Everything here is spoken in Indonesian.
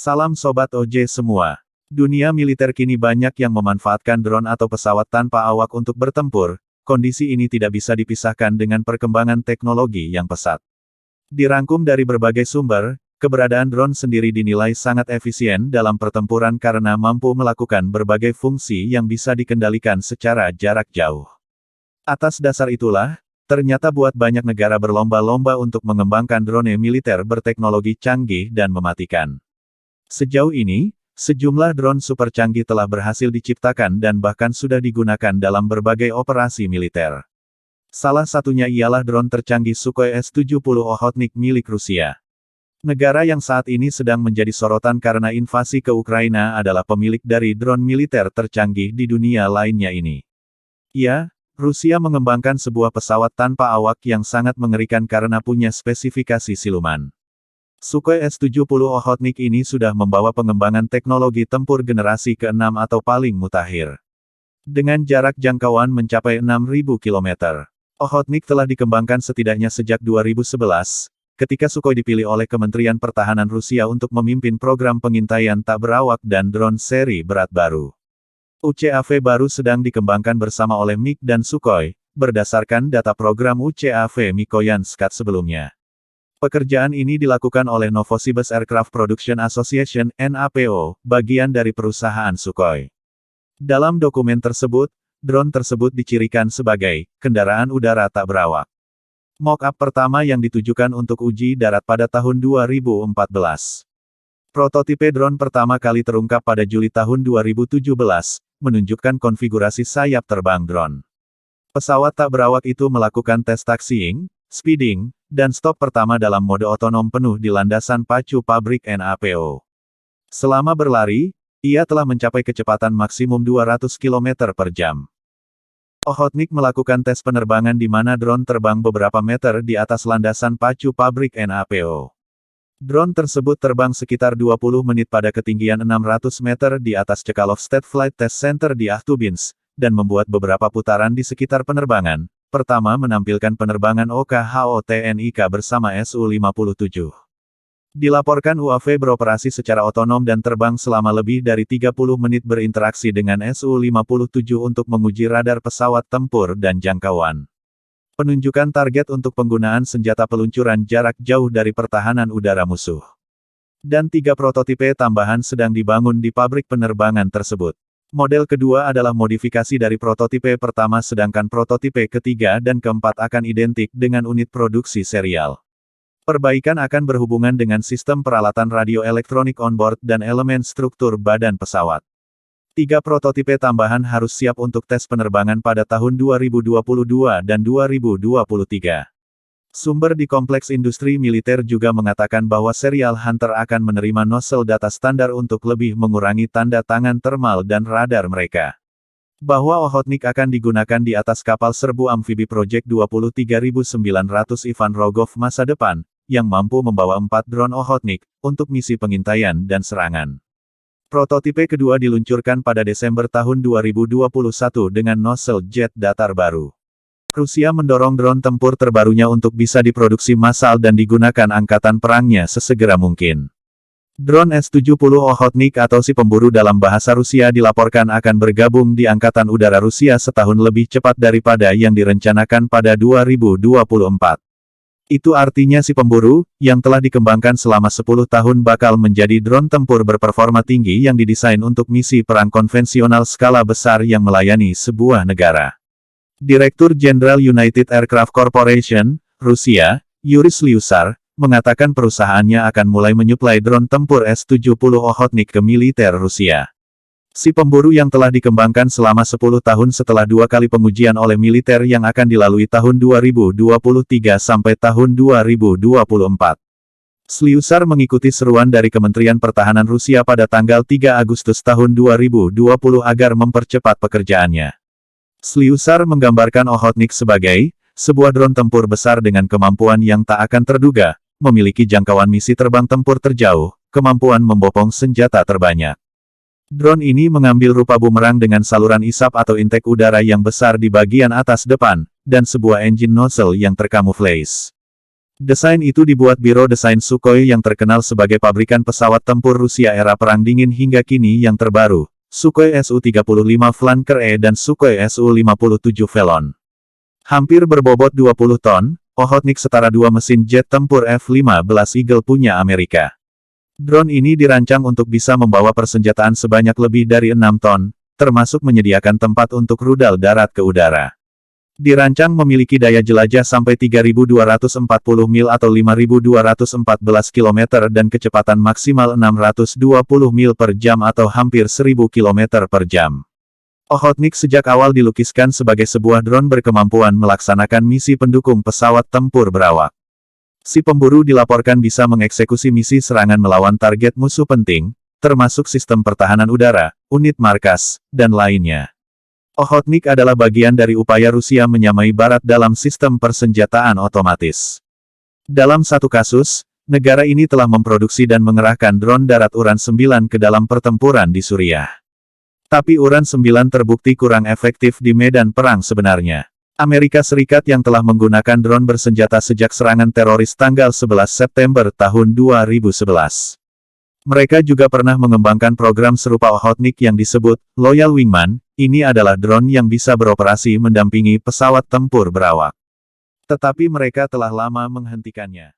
Salam Sobat OJ semua. Dunia militer kini banyak yang memanfaatkan drone atau pesawat tanpa awak untuk bertempur. Kondisi ini tidak bisa dipisahkan dengan perkembangan teknologi yang pesat. Dirangkum dari berbagai sumber, keberadaan drone sendiri dinilai sangat efisien dalam pertempuran karena mampu melakukan berbagai fungsi yang bisa dikendalikan secara jarak jauh. Atas dasar itulah, ternyata buat banyak negara berlomba-lomba untuk mengembangkan drone militer berteknologi canggih dan mematikan. Sejauh ini, sejumlah drone super canggih telah berhasil diciptakan dan bahkan sudah digunakan dalam berbagai operasi militer. Salah satunya ialah drone tercanggih Sukhoi S-70 Okhotnik milik Rusia. Negara yang saat ini sedang menjadi sorotan karena invasi ke Ukraina adalah pemilik dari drone militer tercanggih di dunia lainnya ini. Ya, Rusia mengembangkan sebuah pesawat tanpa awak yang sangat mengerikan karena punya spesifikasi siluman. Sukhoi S-70 Okhotnik ini sudah membawa pengembangan teknologi tempur generasi ke-6 atau paling mutakhir. Dengan jarak jangkauan mencapai 6.000 km. Okhotnik telah dikembangkan setidaknya sejak 2011, ketika Sukhoi dipilih oleh Kementerian Pertahanan Rusia untuk memimpin program pengintaian tak berawak dan drone seri berat baru. UCAV baru sedang dikembangkan bersama oleh MiG dan Sukhoi, berdasarkan data program UCAV Mikoyan Skat sebelumnya. Pekerjaan ini dilakukan oleh Novosibirsk Aircraft Production Association (NAPO), bagian dari perusahaan Sukhoi. Dalam dokumen tersebut, drone tersebut dicirikan sebagai kendaraan udara tak berawak. Mock-up pertama yang ditujukan untuk uji darat pada tahun 2014. Prototipe drone pertama kali terungkap pada Juli tahun 2017, menunjukkan konfigurasi sayap terbang drone. Pesawat tak berawak itu melakukan tes taxiing, speeding, dan stop pertama dalam mode otonom penuh di landasan pacu pabrik NAPO. Selama berlari, ia telah mencapai kecepatan maksimum 200 km per jam. Okhotnik melakukan tes penerbangan di mana drone terbang beberapa meter di atas landasan pacu pabrik NAPO. Drone tersebut terbang sekitar 20 menit pada ketinggian 600 meter di atas Chkalov State Flight Test Center di Aktubinsk, dan membuat beberapa putaran di sekitar penerbangan. Pertama menampilkan penerbangan OKHOTNIK bersama Su-57. Dilaporkan UAV beroperasi secara otonom dan terbang selama lebih dari 30 menit berinteraksi dengan Su-57 untuk menguji radar pesawat tempur dan jangkauan. Penunjukan target untuk penggunaan senjata peluncuran jarak jauh dari pertahanan udara musuh. Dan 3 prototipe tambahan sedang dibangun di pabrik penerbangan tersebut. Model kedua adalah modifikasi dari prototipe pertama sedangkan prototipe ketiga dan keempat akan identik dengan unit produksi serial. Perbaikan akan berhubungan dengan sistem peralatan radio elektronik onboard dan elemen struktur badan pesawat. 3 prototipe tambahan harus siap untuk tes penerbangan pada tahun 2022 dan 2023. Sumber di Kompleks Industri Militer juga mengatakan bahwa serial Hunter akan menerima nozzle data standar untuk lebih mengurangi tanda tangan thermal dan radar mereka. Bahwa Okhotnik akan digunakan di atas kapal serbu amfibi Project 23900 Ivan Rogov masa depan, yang mampu membawa 4 drone Okhotnik, untuk misi pengintaian dan serangan. Prototipe kedua diluncurkan pada Desember tahun 2021 dengan nozzle jet datar baru. Rusia mendorong drone tempur terbarunya untuk bisa diproduksi massal dan digunakan angkatan perangnya sesegera mungkin. Drone S-70 Okhotnik atau si pemburu dalam bahasa Rusia dilaporkan akan bergabung di Angkatan Udara Rusia setahun lebih cepat daripada yang direncanakan pada 2024. Itu artinya si pemburu, yang telah dikembangkan selama 10 tahun bakal menjadi drone tempur berperforma tinggi yang didesain untuk misi perang konvensional skala besar yang melayani sebuah negara. Direktur Jenderal United Aircraft Corporation, Rusia, Yuri Slyusar, mengatakan perusahaannya akan mulai menyuplai drone tempur S-70 Okhotnik ke militer Rusia. Si pemburu yang telah dikembangkan selama 10 tahun setelah 2 kali pengujian oleh militer yang akan dilalui tahun 2023 sampai tahun 2024. Slyusar mengikuti seruan dari Kementerian Pertahanan Rusia pada tanggal 3 Agustus tahun 2020 agar mempercepat pekerjaannya. Slyusar menggambarkan Okhotnik sebagai sebuah drone tempur besar dengan kemampuan yang tak akan terduga, memiliki jangkauan misi terbang tempur terjauh, kemampuan membopong senjata terbanyak. Drone ini mengambil rupa bumerang dengan saluran isap atau intake udara yang besar di bagian atas depan, dan sebuah engine nozzle yang terkamuflase. Desain itu dibuat Biro Desain Sukhoi yang terkenal sebagai pabrikan pesawat tempur Rusia era Perang Dingin hingga kini yang terbaru, Sukhoi Su-35 Flanker E dan Sukhoi Su-57 Velon. Hampir berbobot 20 ton, Okhotnik setara dua mesin jet tempur F-15 Eagle punya Amerika. Drone ini dirancang untuk bisa membawa persenjataan sebanyak lebih dari 6 ton, termasuk menyediakan tempat untuk rudal darat ke udara. Dirancang memiliki daya jelajah sampai 3.240 mil atau 5.214 km dan kecepatan maksimal 620 mil per jam atau hampir 1.000 km per jam. Okhotnik sejak awal dilukiskan sebagai sebuah drone berkemampuan melaksanakan misi pendukung pesawat tempur berawak. Si pemburu dilaporkan bisa mengeksekusi misi serangan melawan target musuh penting, termasuk sistem pertahanan udara, unit markas, dan lainnya. Okhotnik adalah bagian dari upaya Rusia menyamai Barat dalam sistem persenjataan otomatis. Dalam satu kasus, negara ini telah memproduksi dan mengerahkan drone darat Uran-9 ke dalam pertempuran di Suriah. Tapi Uran-9 terbukti kurang efektif di medan perang sebenarnya. Amerika Serikat yang telah menggunakan drone bersenjata sejak serangan teroris tanggal 11 September tahun 2011. Mereka juga pernah mengembangkan program serupa Okhotnik yang disebut Loyal Wingman. Ini adalah drone yang bisa beroperasi mendampingi pesawat tempur berawak. Tetapi mereka telah lama menghentikannya.